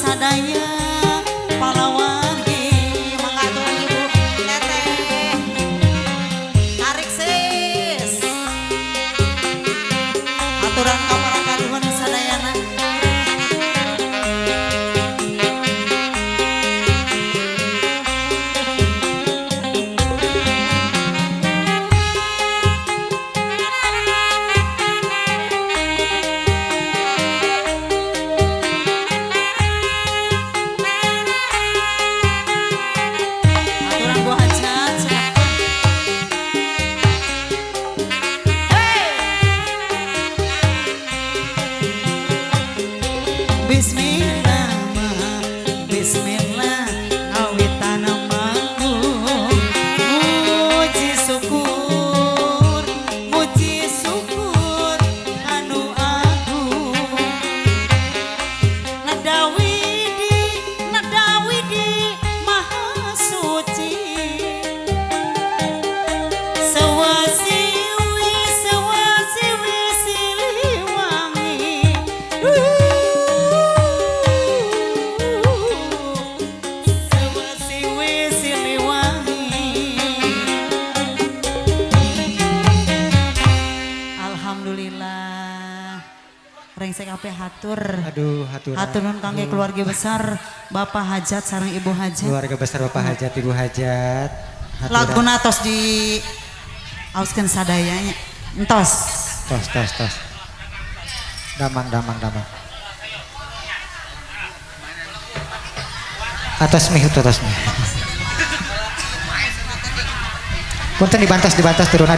sadaya palawargi mangatur ibu teteh tarik sis aturan kamar karuhun sadayana Bismillah, Bismillah, ngawitan namaku, muji syukur, anu agung, nadawi di maha suci, sewasiwi siliwangi. Alhamdulillah rengsek ape hatur. Aduh, hatur nun kangge keluarga besar Bapak Hajat sareng Ibu Hajat. Keluarga besar Bapak Hajat, Ibu Hajat. Laguna tos di auskeun sadayanya. Entos. Tos. Damang. Atas mi. Punten dibantas turuna.